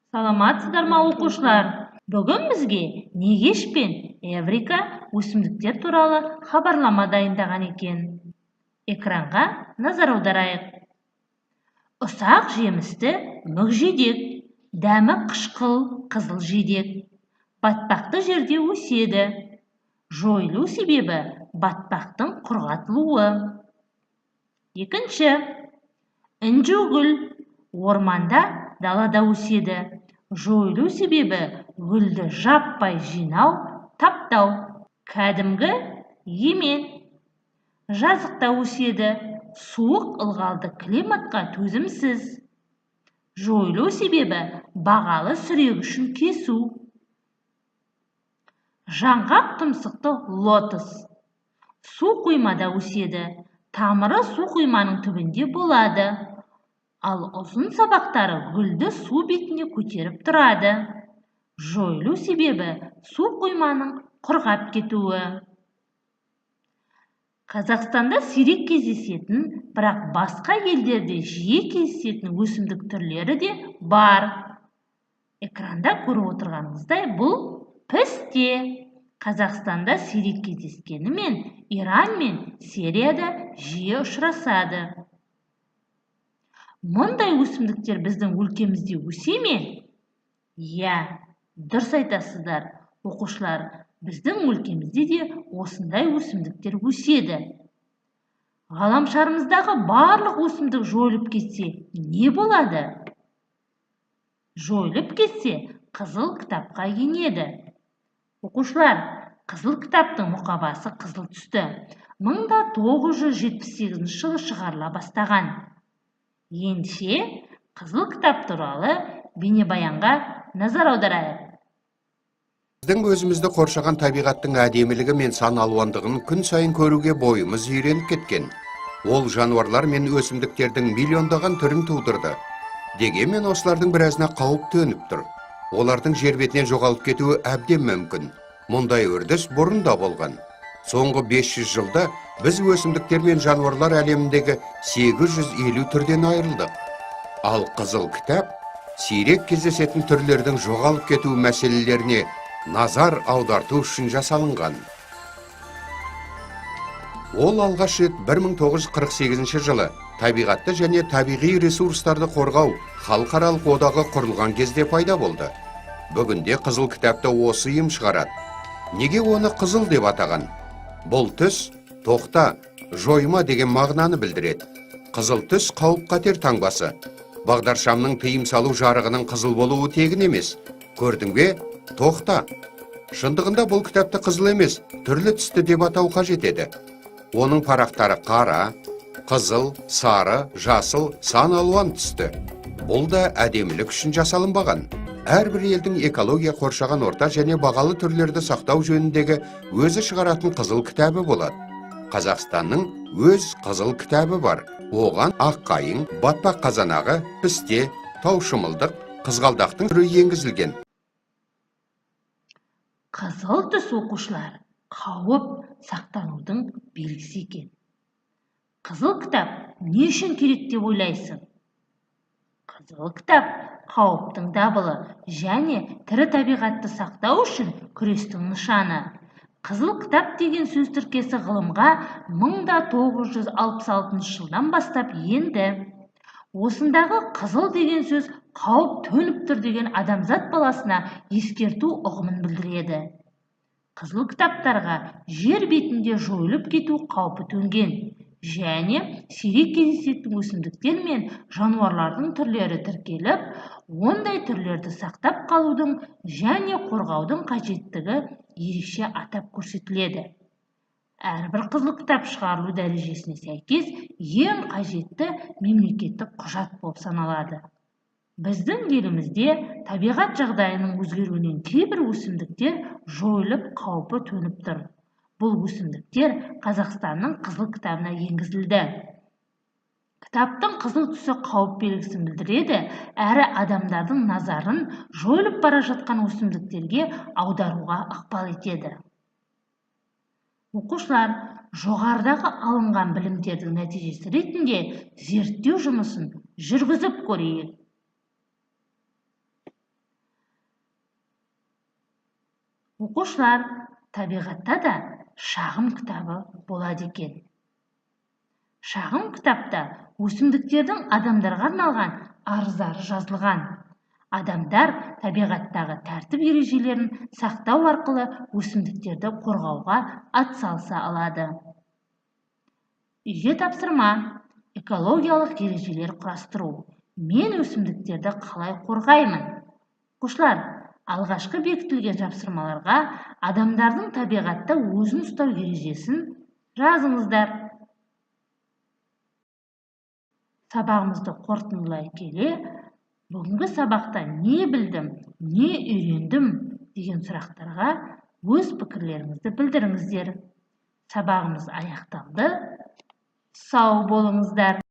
Саламатсыздар ма оқушылар? Бүгін бізге Негеш пен Эврика өсімдіктер туралы хабарлама дайындаған екен. Экранға назар аударайық. Ұсақ жемісті мүкжидек, дәмі қышқыл қызыл жидек, батпақты жерде өседі. Жойылу себебі батпақтың құрғатылуы. Екінші, інжу-гүл орманда, далада өседі. Жойылу себебі гүлді жаппай жинау, таптау. Кәдімгі емен жазықта өседі. Суық ылғалды климатқа төзімсіз. Жойылу себебі бағалы сүрек үшін кесу. Жаңғақ тұмсықты лотос су құймада өседі. Тамыры су құйманың түбінде болады. Ал ұзын сабақтары гүлді су бетіне көтеріп тұрады. Жойылу себебі су құйманың құрғап кетуі. Қазақстанда сирек кездесетін, бірақ басқа елдерде жиі кездесетін өсімдік түрлері де бар. Экранда көріп отырғаныңыздай бұл пісте. Қазақстанда сирек кездескенімен, Иран мен Сирияда жиі ұшырасады. Мұндай өсімдіктер біздің өлкемізде өсе ме? Иә, дұрыс айтасыздар, оқушылар, біздің өлкемізде де осындай өсімдіктер өседі. Ғаламшарымыздағы барлық өсімдік жойылып кетсе, не болады? Жойылып кетсе, қызыл кітапқа енеді. Оқушылар, қызыл кітаптың мұқабасы қызыл түсті. 1978 жылы шығарыла бастаған. Ендеше, қызыл кітап туралы бейнебаянға назар аударайық. Біздің өзімізді қоршаған табиғаттың әдемілігі мен сан алуандығын күн сайын көруге бойымыз үйреніп кеткен. Ол жануарлар мен өсімдіктердің миллиондаған түрін тудырды. Дегенмен осылардың біразына қауіп төніп тұр. Олардың жер бетінен жоғалып кетуі әбден мүмкін. Мұндай үрдіс бұрында болған. Соңғы 500 жылда біз өсімдіктер мен жануарлар әлеміндегі 850 түрден айырылдық. Ал қызыл кітап сирек кездесетін түрлердің жоғалып кету мәселелеріне назар аударту үшін жасалынған. Ол алғаш рет 1948 жылы табиғатты және табиғи ресурстарды қорғау халықаралық одағы құрылған кезде пайда болды. Бүгінде қызыл кітапты осы ұйым шығарады. Неге оны қызыл деп атаған? Бұл түс тоқта, жойма деген мағынаны білдіреді. Қызыл түс қауіп-қатер таңбасы. Бағдаршамның тыйым салу жарығының қызыл болуы тегін емес. Көрдің бе? Тоқта. Шындығында бұл кітапты қызыл емес, түрлі түсті деп атау қажет еді. Оның парақтары қара, қызыл, сары, жасыл, сан алуан түсті. Бұл да әдемілік үшін жасалынбаған. Әрбір елдің экология қоршаған орта және бағалы түрлерді сақтау жөніндегі өзі шығаратын қызыл кітабы болады. Қазақстанның өз қызыл кітабы бар. Оған аққайың, батпақ қазанағы, пісте, таушымылдық, қызғалдақтың түрі енгізілген. Қызыл түс, оқушылар, қауіп сақтанудың белгісі екен. Қызыл кітап не үшін керек деп ойлайсың? Қызыл кітап қауіптің дабылы және тірі табиғатты сақтау үшін күрестің нышаны. Қызыл кітап деген сөз тіркесі ғылымға 1966 жылдан бастап енді. Осындағы қызыл деген сөз қауіп төніп тұр деген адамзат баласына ескерту ұғымын білдіреді. Қызыл кітаптарға жер бетінде жойылып кету қаупі төнген және сирек кездесетін өсімдіктер мен жануарлардың түрлері тіркеліп, ондай түрлерді сақтап қалудың және қорғаудың қажеттігі ерекше атап көрсетіледі. Әрбір қызыл кітап шығарылу дәрежесіне сәйкес ең қажетті мемлекеттік құжат болып саналады. Біздің елімізде табиғат жағдайының өзгеруінен кейбір өсімдіктер жойылып қаупі төніп тұр. Бұл өсімдіктер Қазақстанның қызыл кітабына енгізілді. Кітаптың қызыл түсі қауіп белгісін білдіреді, әрі адамдардың назарын жойылып бара жатқан өсімдіктерге аударуға ықпал етеді. Оқушылар, жоғарыдағы алынған білімдердің нәтижесі ретінде зерттеу жұмысын жүргізіп көрейік. Оқушылар, табиғатта да шағым кітабы болады екен. Шағым кітапта өсімдіктердің адамдарға арналған арыздары жазылған. Адамдар табиғаттағы тәртіп ережелерін сақтау арқылы өсімдіктерді қорғауға атсалыса алады. Үйге тапсырма: экологиялық ережелер құрастыру. Мен өсімдіктерді қалай қорғаймын? Оқушылар, алғашқы бекітілген жапсырмаларға адамдардың табиғатта өзін ұстау ережесін жазыңыздар. Сабағымызды қорытындылай келе, бүгінгі сабақта не білдім, не үйрендім деген сұрақтарға өз пікірлеріңізді білдіріңіздер. Сабағымыз аяқталды. Сау болыңыздар.